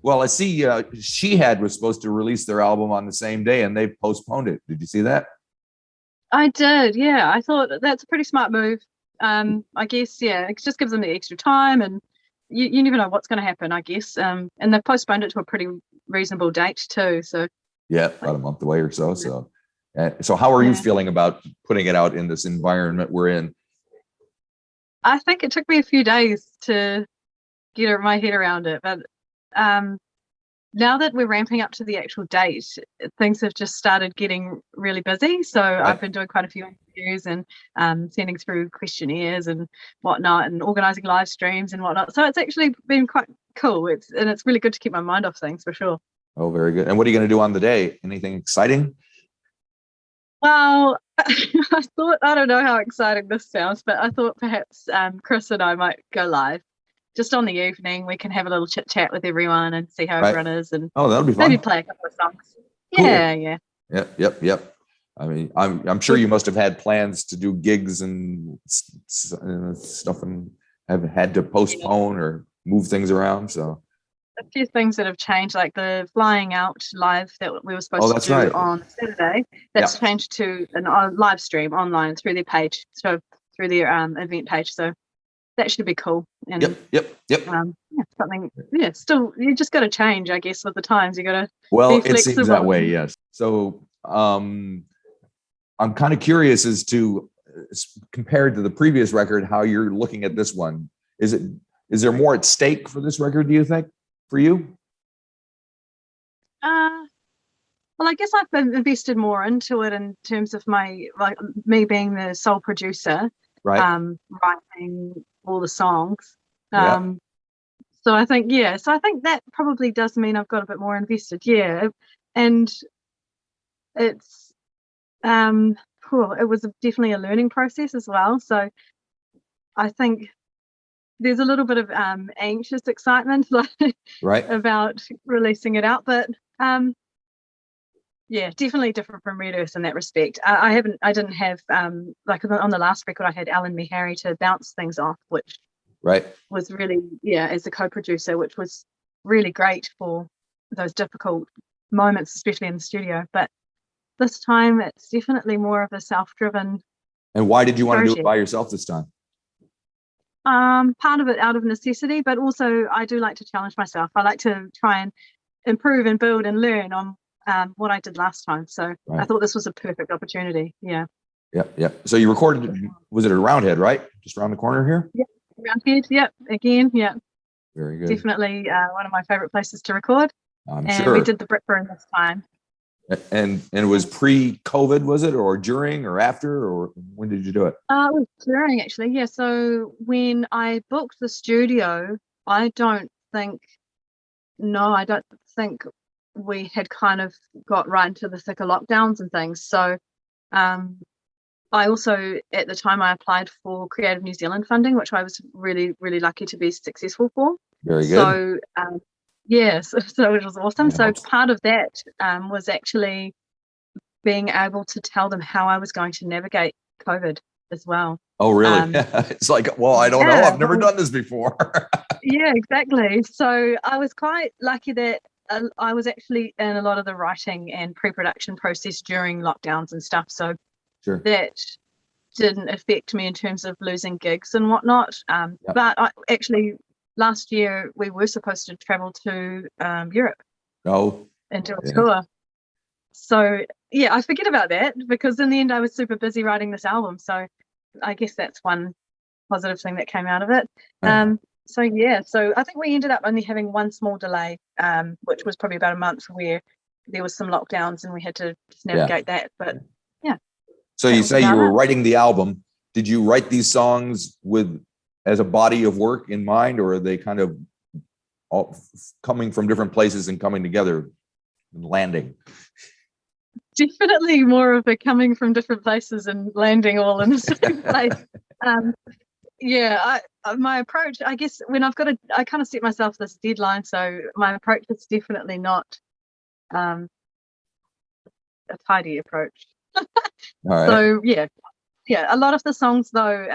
Well, I see was supposed to release their album on the same day, and they postponed it. Did you see that? I did, yeah. I thought that's a pretty smart move. I guess, yeah, it just gives them the extra time, and you never know what's going to happen, I guess. And they've postponed it to a pretty reasonable date too. So Yeah, about a month away or so. So how are you feeling about putting it out in this environment we're in? I think it took me a few days to get my head around it, but now that we're ramping up to the actual date, things have just started getting really busy. So I've been doing quite a few interviews and sending through questionnaires and whatnot, and organizing live streams and whatnot. So it's actually been quite cool. It's really good to keep my mind off things, for sure. Oh, very good. And what are you going to do on the day? Anything exciting? Well, I don't know how exciting this sounds, but I thought perhaps Chris and I might go live. Just on the evening, we can have a little chit chat with everyone and see how everyone is, and that'll be fun. Maybe play a couple of songs. Cool. Yeah. Yep. I mean, I'm sure you must have had plans to do gigs and stuff, and have had to postpone or move things around. So a few things that have changed, like the flying out live that we were supposed to do on Saturday. That's changed to a live stream online through their page, so through their event page. So that should be cool. And yep. Something. Yeah, still, you just got to change, I guess, with the times. You got to. Well, it seems that way, yes. So, I'm kind of curious as to, compared to the previous record, how you're looking at this one. Is there more at stake for this record, do you think, for you? Well, I guess I've been invested more into it in terms of me being the sole producer, writing all the songs. So I think that probably does mean I've got a bit more invested. Yeah, and it's it was definitely a learning process as well. So I think there's a little bit of anxious excitement about releasing it out, but definitely different from Red Earth in that respect. I didn't have like on the last record I had Alan Mihari to bounce things off, which was really as a co-producer, which was really great for those difficult moments, especially in the studio. But this time it's definitely more of a self-driven. And why did you want to do it by yourself this time? Part of it out of necessity, but also I do like to challenge myself. I like to try and improve and build and learn on what I did last time. So I thought this was a perfect opportunity. Yeah. So you recorded, was it at Roundhead, right? Just around the corner here? Yeah, Roundhead. Yep. Again. Yeah. Very good. Definitely one of my favorite places to record. I'm sure. We did the Brick Burn this time. And it was pre-COVID, was it, or during, or after, or when did you do it? It was during, actually. Yeah. So when I booked the studio, I don't think we had kind of got right into the thick of lockdowns and things. So I also, at the time, I applied for Creative New Zealand funding, which I was really, really lucky to be successful for. Very good. So so it was awesome. So part of that was actually being able to tell them how I was going to navigate COVID as well. Oh, really? It's like, well, I don't know. I've never done this before. Yeah, exactly. So I was quite lucky that I was actually in a lot of the writing and pre-production process during lockdowns and stuff. So that didn't affect me in terms of losing gigs and whatnot. But last year we were supposed to travel to Europe and do a tour. So I forget about that because in the end I was super busy writing this album. So I guess that's one positive thing that came out of it. So I think we ended up only having one small delay, which was probably about a month, where there was some lockdowns and we had to just navigate that. But so you say you were writing the album. Did you write these songs as a body of work in mind, or are they kind of all coming from different places and coming together and landing? Definitely more of a coming from different places and landing all in the same place. My approach, I guess, when I kind of set myself this deadline. So my approach is definitely not a tidy approach. So a lot of the songs though,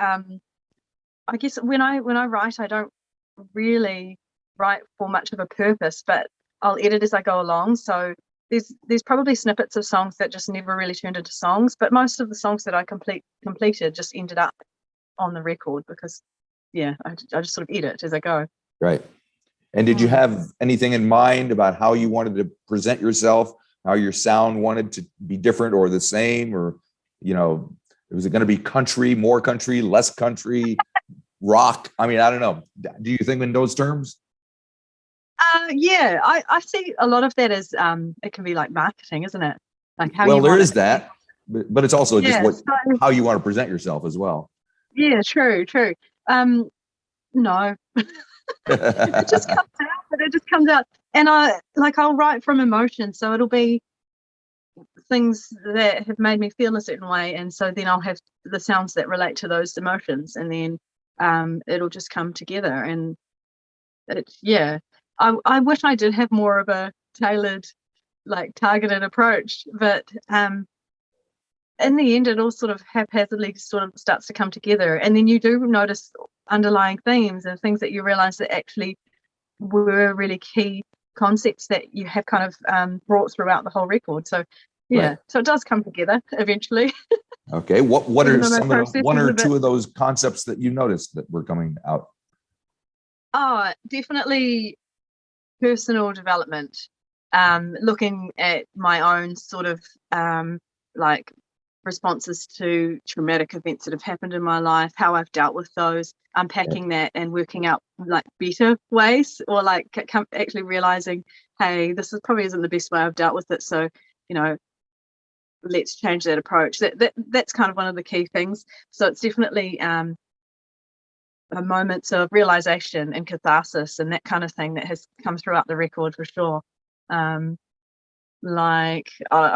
I guess when I write, I don't really write for much of a purpose, but I'll edit as I go along. So there's probably snippets of songs that just never really turned into songs, but most of the songs that I completed just ended up on the record because I just sort of edit as I go. Right. And did you have anything in mind about how you wanted to present yourself, how your sound wanted to be different or the same, or, was it going to be country, more country, less country, rock? I mean, I don't know. Do you think in those terms? I see a lot of that as it can be like marketing, isn't it? Like how there is that, but it's also just how you want to present yourself as well. Yeah, true. No. It just comes out, and I'll write from emotion, so it'll be things that have made me feel a certain way, and so then I'll have the sounds that relate to those emotions, and then it'll just come together. And I wish I did have more of a tailored, like targeted approach, but in the end it all sort of haphazardly sort of starts to come together, and then you do notice underlying themes and things that you realize that actually were really key concepts that you have kind of brought throughout the whole record. So so it does come together eventually. Okay, what are some of the one or two of those concepts that you noticed that were coming out? Definitely personal development, looking at my own sort of like responses to traumatic events that have happened in my life, how I've dealt with those, unpacking that and working out like better ways, or like actually realizing, hey, this probably isn't the best way I've dealt with it, so let's change that approach. That's kind of one of the key things. So it's definitely moments of realization and catharsis and that kind of thing that has come throughout the record for sure. I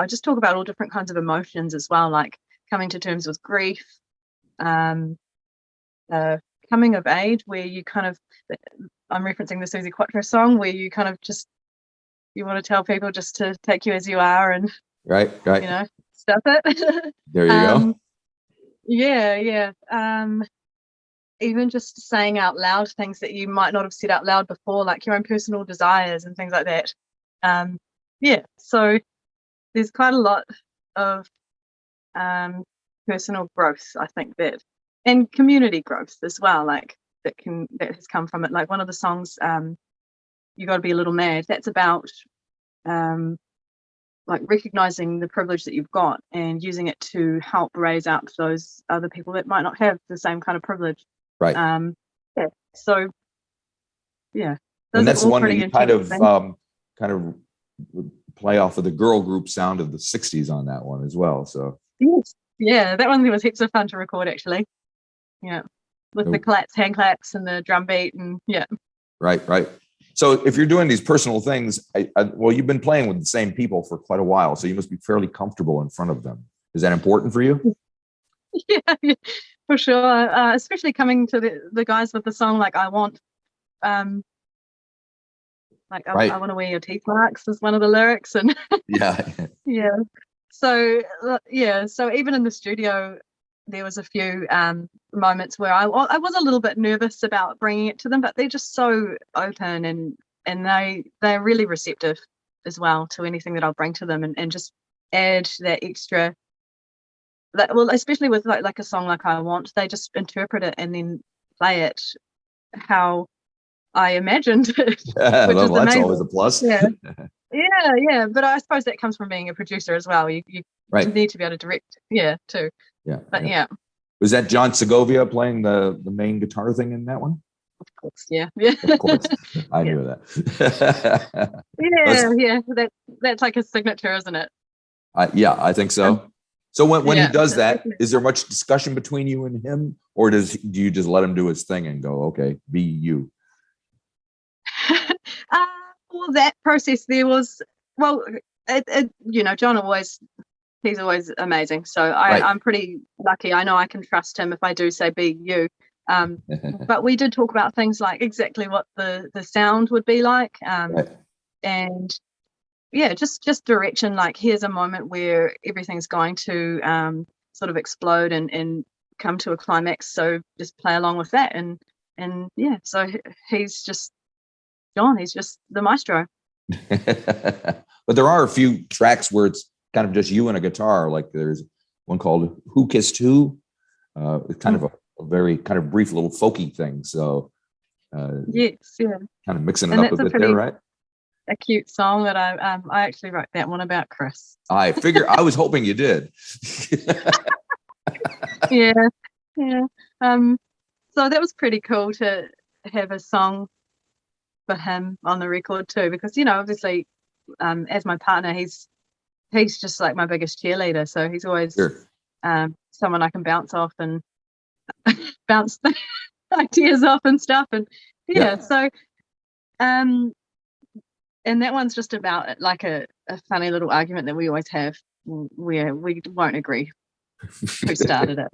just talk about all different kinds of emotions as well, like coming to terms with grief, coming of age, where you kind of, I'm referencing the Susie Quattro song, where you kind of just, you want to tell people just to take you as you are and right stuff it. There you go. Even just saying out loud things that you might not have said out loud before, like your own personal desires and things like that. So there's quite a lot of personal growth, I think, that, and community growth as well, like that has come from it. Like one of the songs, You Gotta Be a Little Mad, that's about like recognizing the privilege that you've got and using it to help raise up those other people that might not have the same kind of privilege. Right. So and that's one that you kind of play off of the girl group sound of the 60s on that one as well. So that one was heaps of fun to record actually. With the hand claps and the drum beat and right. So if you're doing these personal things, you've been playing with the same people for quite a while, so you must be fairly comfortable in front of them. Is that important for you? Yeah, for sure. Especially coming to the guys with the song like I Want. I want to wear your teeth marks is one of the lyrics, and So even in the studio, there was a few moments where I was a little bit nervous about bringing it to them, but they're just so open and they're really receptive as well to anything that I'll bring to them, and just add that extra. Especially with like a song like I Want, they just interpret it and then play it how I imagined it, which is that's amazing. Always a plus. Yeah. But I suppose that comes from being a producer as well. You need to be able to direct, too. But was that John Segovia playing the main guitar thing in that one? Of course, yeah. Of course, I knew that. That's like his signature, isn't it? I think so. So when he does that, is there much discussion between you and him, or do you just let him do his thing and go, okay, be you? That process there was, John he's always amazing. So I'm pretty lucky. I know I can trust him if I do say be you. But we did talk about things like exactly what the sound would be like, and just direction, like here's a moment where everything's going to sort of explode and come to a climax, so just play along with that, and so he's just John, he's just the maestro. But there are a few tracks where it's kind of just you and a guitar. Like there's one called "Who Kissed Who." It's kind of a very kind of brief little folky thing. So yes, yeah, kind of mixing it and up that's a bit there, right? A cute song that I actually wrote that one about Chris. I figure I was hoping you did. Yeah. So that was pretty cool to have a song for him on the record too, because obviously, as my partner, he's just like my biggest cheerleader. So he's always Sure. Someone I can bounce off and bounce ideas off and stuff. And so and that one's just about like a funny little argument that we always have where we won't agree who started it.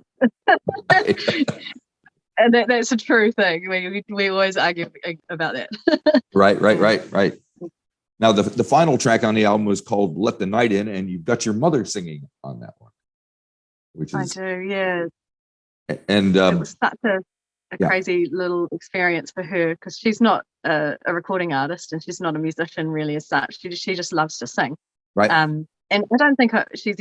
And that's a true thing. We always argue about that. Right. Now the final track on the album was called "Let the Night In," and you've got your mother singing on that one, which is I do, yeah. And it was such a crazy little experience for her, because she's not a recording artist and she's not a musician really as such. She just loves to sing. Right. And I don't think she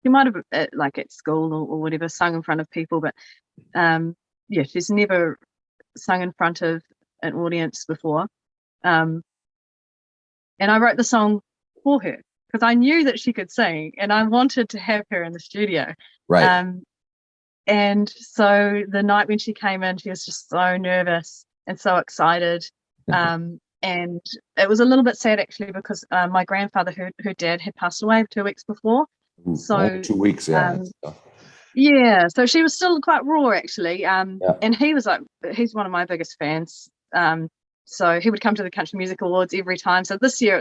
might have like at school or whatever sung in front of people, but she's never sung in front of an audience before. And I wrote the song for her because I knew that she could sing and I wanted to have her in the studio. Right. And so the night when she came in, she was just so nervous and so excited. And it was a little bit sad actually, because my grandfather, her dad, had passed away 2 weeks before. Ooh, so 2 weeks, yeah. So she was still quite raw actually. And he's one of my biggest fans. So he would come to the Country Music Awards every time. So this year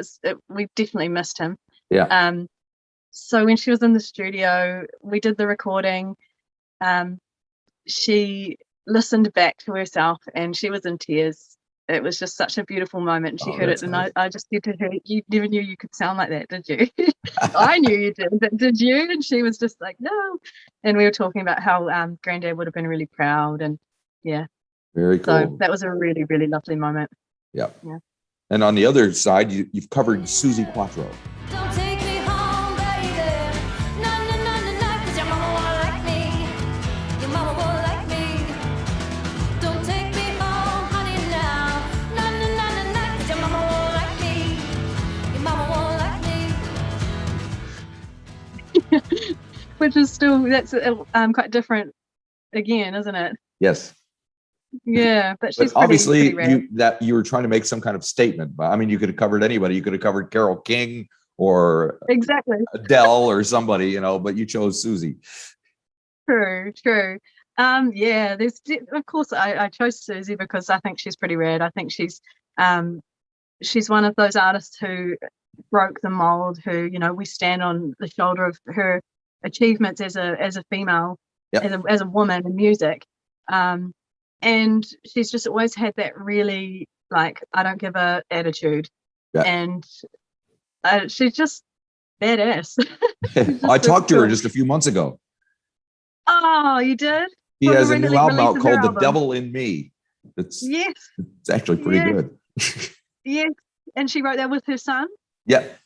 we definitely missed him. Yeah. So when she was in the studio, we did the recording. She listened back to herself and she was in tears. It was just such a beautiful moment. And she heard it, and nice. I just said to her, "You never knew you could sound like that, did you?" I knew you did, but did you? And she was just like, "No." And we were talking about how Granddad would have been really proud, and very cool. So that was a really, really lovely moment. Yeah. And on the other side, you've covered Susie Quattro. Don't take me home, baby. No, no, no, no, no, 'cause your mama won't like me. Your mama won't like me. Don't take me home, honey, now. No, no, no, no, no, 'cause your mama won't like me. Your mama won't like me. Which is that's quite different again, isn't it? Yes. Yeah, but she's obviously pretty you were trying to make some kind of statement. But I mean, you could have covered anybody. You could have covered Carole King or exactly Adele or somebody, but you chose Susie. True. There's of course I chose Susie because I think she's pretty rad. I think she's one of those artists who broke the mold, who we stand on the shoulder of her achievements as a female, as a woman in music. And she's just always had that really like I don't give a attitude, and she's just badass. I talked to her just a few months ago. Oh, you did? He has a new album out called "The Devil in Me." It's actually pretty good. Yes, and she wrote that with her son. Yep.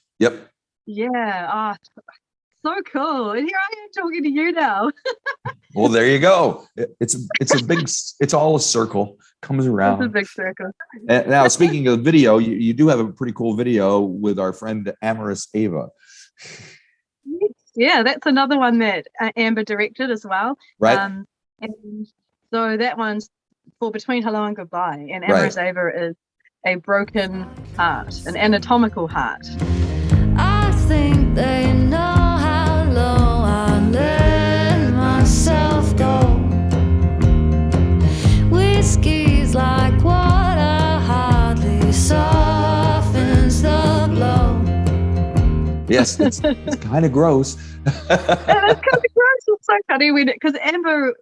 Yeah. So cool. And here I am talking to you now. Well, there you go. It's all a circle, comes around. It's a big circle. And now, speaking of video, you do have a pretty cool video with our friend Amorous Ava. Yeah, that's another one that Amber directed as well. Right. And so that one's for Between Hello and Goodbye. And Amorous Ava is a broken heart, an anatomical heart. I think they know how low I let myself go. Whiskey's like water, hardly softens the blow. Yes, it's kind of gross. It's kind of gross. It's so funny because Amber,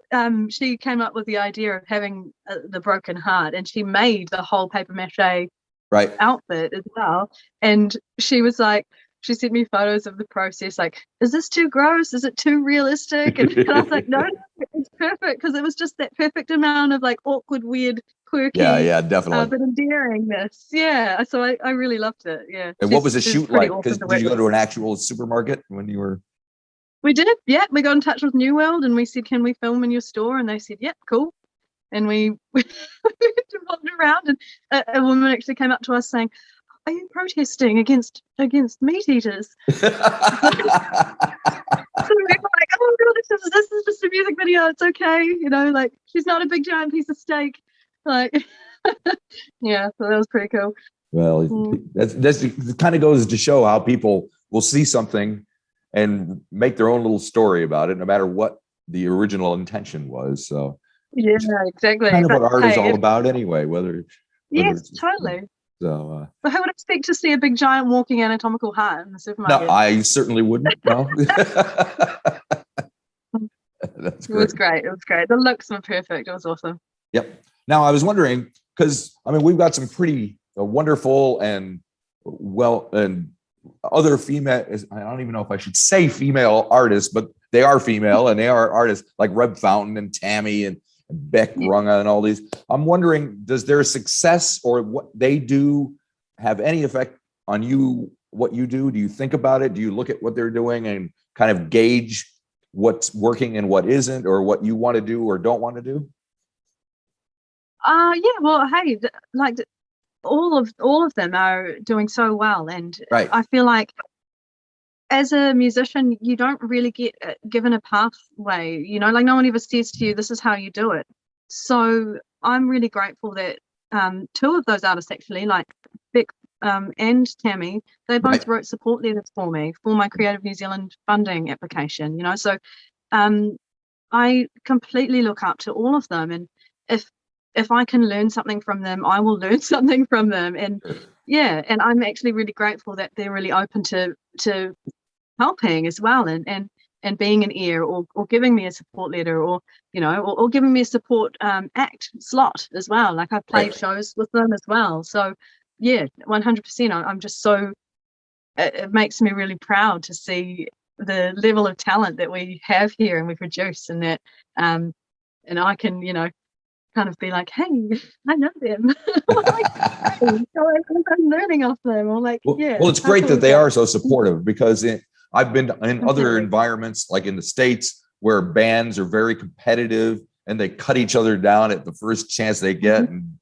she came up with the idea of having the broken heart, and she made the whole paper mache outfit as well. And she was like, she sent me photos of the process, like, is this too gross? Is it too realistic? And I was like, no, it's perfect, because it was just that perfect amount of like awkward, weird quirky, Yeah, definitely. but endearingness. Yeah, so I really loved it. Yeah. And what was the she's shoot pretty like? awesome Because to did you work go with. to an actual supermarket when you were? We did, yeah. We got in touch with New World and we said, "Can we film in your store?" And they said, "Yep, cool." And we wandered around, and a woman actually came up to us saying, "Are you protesting against meat eaters?" So we were like, "Oh no, this is just a music video. It's okay, like she's not a big giant piece of steak." Like, yeah, so that was pretty cool. Well, that's it kind of goes to show how people will see something and make their own little story about it, no matter what the original intention was. So yeah, exactly. kind of But what art is hey, all about anyway, whether yes, it's totally. so But who would expect to see a big giant walking anatomical heart in the no, supermarket? I certainly wouldn't. No. That's It was great. great. It was great. The looks were perfect. It was awesome. Yep. Now I was wondering, because I mean we've got some pretty wonderful and well and other female, I don't even know if I should say female artists, but they are female and they are artists like Reb Fountain and Tammy and Beck Runga and all these. I'm wondering, does their success or what they do have any effect on you, what you do? Do you think about it? Do you look at what they're doing and kind of gauge what's working and what isn't, or what you want to do or don't want to do? Yeah, well, hey, all of them are doing so well, and Right. I feel like as a musician, you don't really get given a pathway. Like no one ever says to you, "This is how you do it." So I'm really grateful that two of those artists actually, like Beck and Tammy, they both Right. wrote support letters for me for my Creative New Zealand funding application. So I completely look up to all of them, and if I can learn something from them, I will learn something from them. And yeah, and I'm actually really grateful that they're really open to helping as well, and being an ear, or giving me a support letter, or or giving me a support act slot as well. Like I've played shows with them as well. So yeah, 100%. I'm just so it makes me really proud to see the level of talent that we have here and we produce, and that and I can kind of be like, "Hey, I know them." Or like, "Hey, so I'm learning off them," or like, yeah. Well, it's how great cool that is they that? are so supportive, because I've been in other Definitely. environments, like in the States, where bands are very competitive and they cut each other down at the first chance they get, and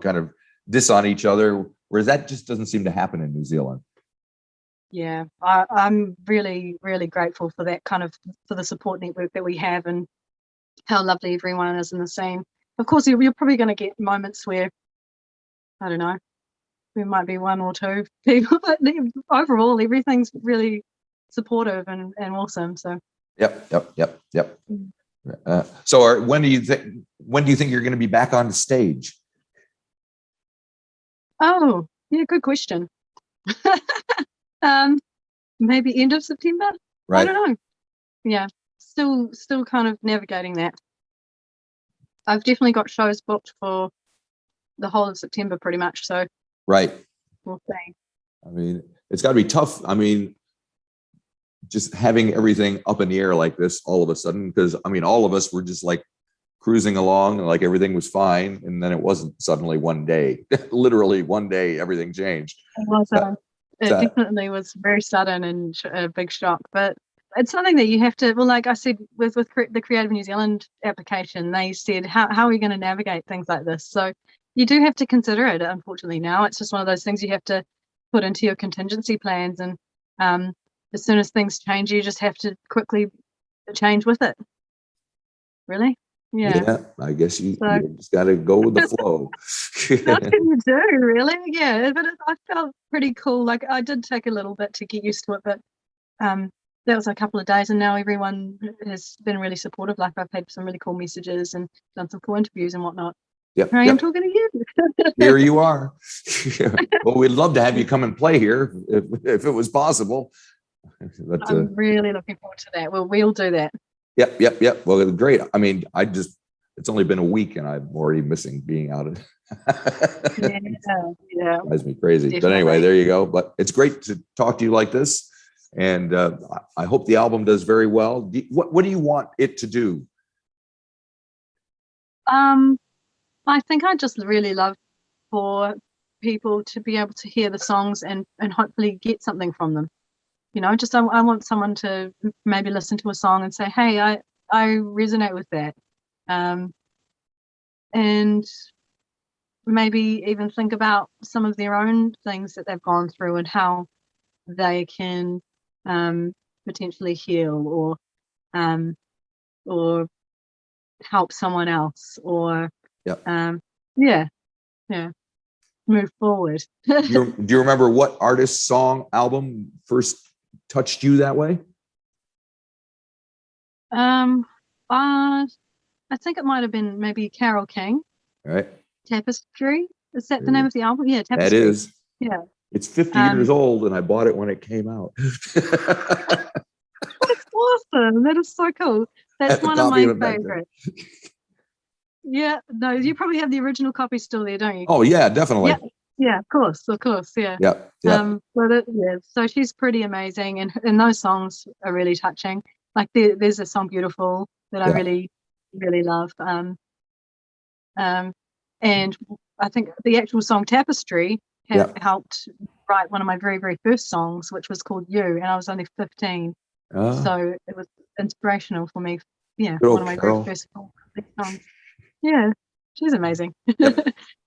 kind of diss on each other. Whereas that just doesn't seem to happen in New Zealand. Yeah, I'm really, really grateful for that for the support network that we have, and how lovely everyone is in the scene. Of course, you're probably going to get moments where, I don't know, there might be one or two people, but overall, everything's really supportive and awesome. So. Yep. So when do you think you're going to be back on the stage? Oh, yeah, good question. Maybe end of September. Right. I don't know. Yeah, still kind of navigating that. I've definitely got shows booked for the whole of September, pretty much. So Right. we'll see. I mean, it's got to be tough. I mean, just having everything up in the air like this all of a sudden, because I mean, all of us were just like cruising along and like everything was fine, and then it wasn't suddenly one day. Literally one day, everything changed. It was. It definitely was very sudden and a big shock, but it's something that you have to. Well, like I said, with the Creative New Zealand application, they said, how are we going to navigate things like this? So you do have to consider it. Unfortunately, now it's just one of those things you have to put into your contingency plans, and as soon as things change, you just have to quickly change with it. Really? Yeah. I guess you just got to go with the flow. What can you do, really? Yeah, but I felt pretty cool. Like I did take a little bit to get used to it, but that was a couple of days, and now everyone has been really supportive. Like I've had some really cool messages and done some cool interviews and whatnot. Yep. Here I am talking to you. Here you are. Well, we'd love to have you come and play here if it was possible. But, I'm really looking forward to that. Well, we'll do that. Yep. Well, great. I mean, it's only been a week and I'm already missing being out of Yeah. Drives me crazy. Definitely. But anyway, there you go. But it's great to talk to you like this. And I hope the album does very well. What do you want it to do? I think I just really love for people to be able to hear the songs and hopefully get something from them. You know, just I want someone to maybe listen to a song and say, hey, I resonate with that. And maybe even think about some of their own things that they've gone through and how they can potentially heal or help someone else or move forward. Do you remember what artist, song, album first touched you that way? I think it might have been maybe Carole King. All right. Tapestry. Is that the name of the album? Yeah, Tapestry. That is. Yeah. It's 50 years old, and I bought it when it came out. That's awesome. That is so cool. That's one of my favorites. Yeah. No, you probably have the original copy still there, don't you? Oh yeah, definitely. Yeah, of course, yeah. Yeah. So she's pretty amazing, and those songs are really touching. Like there's a song "Beautiful" that I really, really love. And I think the actual song "Tapestry" helped write one of my very, very first songs, which was called "You," and I was only 15. So it was inspirational for me. Yeah, one of my very first songs. Yeah, she's amazing.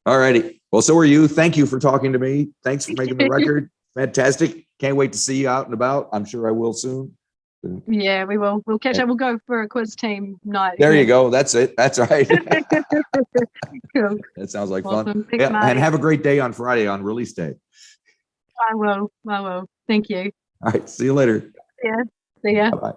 All righty. Well, so are you. Thank you for talking to me. Thanks for making the record. Fantastic. Can't wait to see you out and about. I'm sure I will soon. Yeah, we will. We'll catch up. We'll go for a quiz team night. There you go. That's it. That's right. Cool. That sounds like Awesome. fun. Thanks, and have a great day on Friday on release day. I will. Thank you. All right. See you later. Yeah. See ya. Bye-bye.